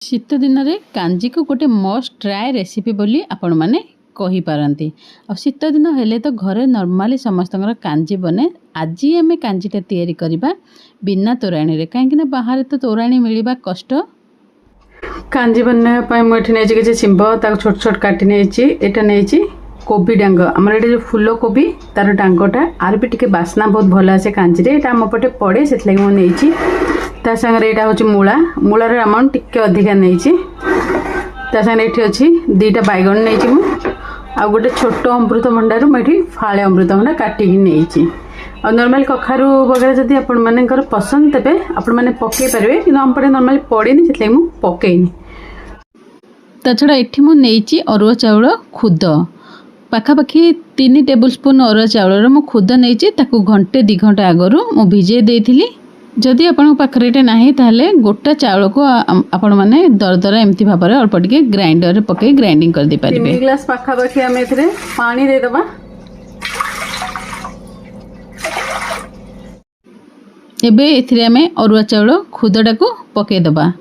शीत दिन में कांजी को गोटे मस्ट ट्राए रेसिपी बोली आपण मैंने कही पारती। आ शीत दिन हेले तो घरे नॉर्मली समस्त कांजी बने। आज आम कांजीटा तैयारी करबा बिना तोराणी रे, कहीं बाहर तो तोराणी मिलवा कष्ट। कांजी बनने मुझे नहीं चिंब छोट छोट काटी नहीं कोबी डांग आमर ये जो फूल कोबी तार डांगटा आर भी टे बास्ना बहुत भल आसे कांजी रे। आम पटे पड़े से मुझे ता सागर यहाँ हूँ मूला मूलार अमाउंट टिके अधिका नहीं। ता सागर ये अच्छी दीटा बैगन नहीं आ गोटे छोट अमृतभंडारू मुझे फाड़े अमृतभंडा काटिकी नहीं। और नॉर्मल कखारू वगैरह जदि आपण मानकर पसंद तेबे आपण माने पके पारे कि आम पटे नॉर्मली पड़ेनी से पकेनी। ता छड़ा एठी मु नेइची अरुआ चाउल खुद पाखापाखि 3 टेबुल स्पून अरुआ चाउल मु खुद नेइची ताकू घंटे 2 घंटा आगरू मु भिजे देइथिली। जदि आपण पाखरे एटे नाही ताहले गोटा चाउल को आपण माने दरदरा एमती भाबरे अल्प टिके ग्राइंडर रे पके ग्राइंडिंग कर दे पारिबे। 3 ग्लास पाखापाखि हम एथरे पानी दे दबा। एबे एथिरे आमे अरुआ चाउल खुदटा को पके दबा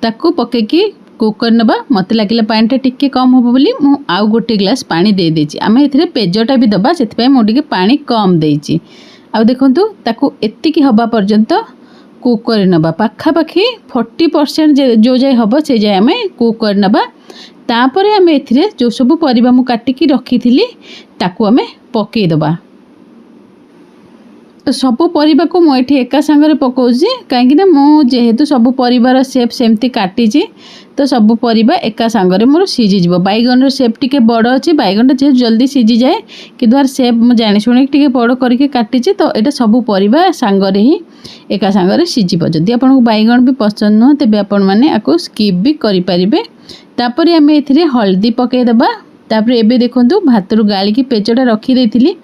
ताकू पके की कुकर नबा। मत लगे पानीटा टिके कम हम बोली मु आउ गोटे ग्लास पानी दे देछि। आमे एथिरे पेजटा भी दबा सेति मु टिके पानी कम देछि। आ देखंतु ताकू एतिकी हबा पर्यंत कुक कर नबा पाखापाखि 40% जो जाए हम से जाए आम कुक कर नबा। तापर आम ए जो सब परिबा मु काटिकी रखी थी ताकू आम पकई दबा। सबु परिबा को मुझे एका सांगरे पकाउछि कहीं मुझेतु सबु परिबार शेप सेमती काटिछि तो सबु परिबा एका सांगरे मोर सीझी जिवो। बैगन शेप टिके बड़ अच्छी बैगन जे जल्दी सीझी जाए कि द्वार शेप मुझे जानी शुणी टिके बड़ करके काटिछि तो यहाँ सबु परिबा सांगरे ही एका सांगरे सीझिबो। जदि आपको बैगन भी पसंद नुह तेबे आपण माने आको स्किप भी करि परिबे। तापर आम एथिरे हल्दी पके दबा। तापर एबे देखंतु भातरु गाली की पेजटा रखी देथिली।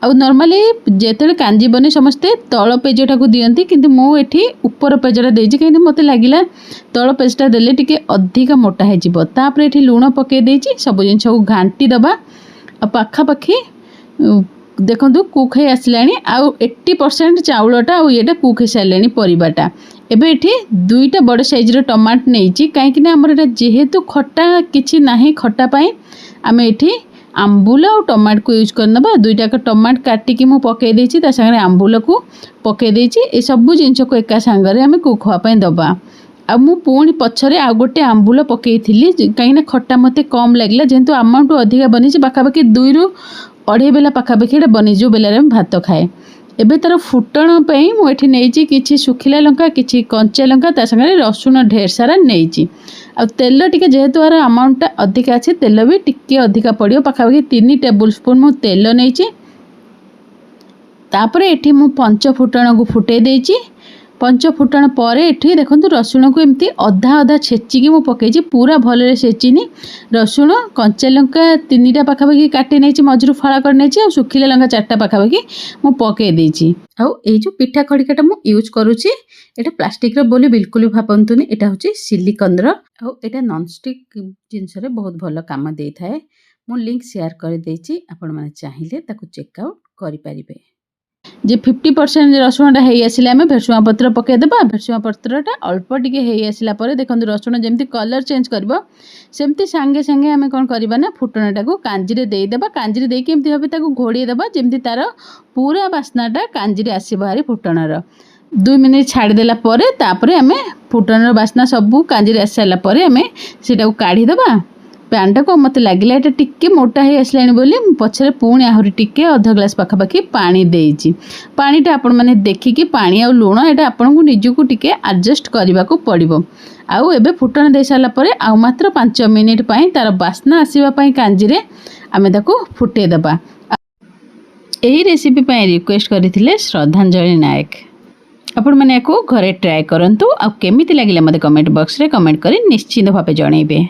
आ नॉर्मली जेते कांजी बने समस्ते तल पेजटा को दियंती किंतु मु एठी ऊपर पेजटा देछि कहीं मते लागिला तल पेजटा देले टिके अधिका मोटा हे जिवो। तापर एठी लूण पके देछि सब जिंस को घांटी दबा। आ पाखापाखि देखंतु कुक हे आसलानी आ 80% चाउलटा आ येटा कुक हे सारलेनी परिबाटा। एबे एठी 2टा बड़ साइज रो टमाट नेइछि काहेकि ना हमर एटा जेहेतु खट्टा किछि नाही खट्टा पाई आम एठी आंबुल और टमाट को यूज करनबा। 2टा टमाट काटिकी मु पके देछि ता संगे आंबुल को पके देछि। ए सब जिंस को एका संगे आम कुक होआ पई दबा। आ मु पुणी पछरे आ गोटे आंबुल पकेइथिली कहीं खट्टा मते कम लागला जेंतु अमाउंट अधिका बनिछि पाखापाखि 2 रु 2.5 बेला पाखापाखि बनी जो बेलारे भात खाए। एबे तार फुटण पई मु एठी नेइछि किछि सुखिला लंका किछि कंचा लंका ता संगे रसुन ढेर सारा नेइछि। आ तेल टिके जेहेतु यार अमाउंट अधिका अच्छे तेल भी टिके अधिका पड़ियो पाखापाखि 3 टेबुल स्पून मु तेल नेइछि। तापर एठी मु 5 फुटण को फुटे देइछि। 5 फुटण पर एठी देखंतु रसुण को एमती अधा अधा छेचिकी मु पकेछि पूरा भलरे छेचिनी। रसुण कंचा लंका 3टा पाखापाखि काटी नेइछि मझुरु फाळा कर नेइछि आ सुखिला लंका 4टा पाखापाखि मु पके देइछि। आ ए जो पिठा खड़िकाटा मु यूज करूछि एटा प्लास्टिक रो बोली बिल्कुल भी भाबंतुनी एटा होछि सिलिकॉन रो आ एटा नॉन स्टिक जिंस रे बहुत भलो काम देइ थाए। मु लिंक शेयर कर देइछि आपण माने चाहिले ताकू चेक आउट करि परिबे। जे 50% रसुणटा हे आसिला आम भेरसुआ पत्र पके देबा। भेरसुआ पत्रटा अल्प टिके हे आसिला परे देखंतु रसुण जेमती कलर चेंज करबो सेमती संगे संगे आम कोन करबा ना फुटणटा को कांजी रे देई देबा। कांजी रे देई के एमती भाबे ताकू घोड़ी देबा जेमती तार पूरा बास्नाटा कांजी रे आसी बाहरी फुटणर। 2 मिनिट छाड़ी देला परे तापरे आम फुटणर बास्ना सबू कांजी रे आसाला परे आम सेटा को काढी देबा। पैनटा को मत लगिला एटा टिके मोटा हे आसलानी बोली पछरे पुणी आहुरी टिके आधा ग्लास पाखापाखि पानी देइछि। पानीटा आपण माने देखिकी पानी आ लूण एटा आपण को निजु टिके एडजस्ट करबा को पड़िबो। आउ एबे फुटण दे साला परे आउ मात्र 5 मिनिट पई तार बास्ना आसीबा पई कांजी रे आमे ताको फुटे दबा। एही रेसिपी पई रिक्वेस्ट करिथिले श्रद्धांजलि नायक। आपण माने को घरे ट्राई करंतु आ केमिति लागिला मते कमेंट बॉक्स रे कमेंट करी निश्चित भाबे जणैबे।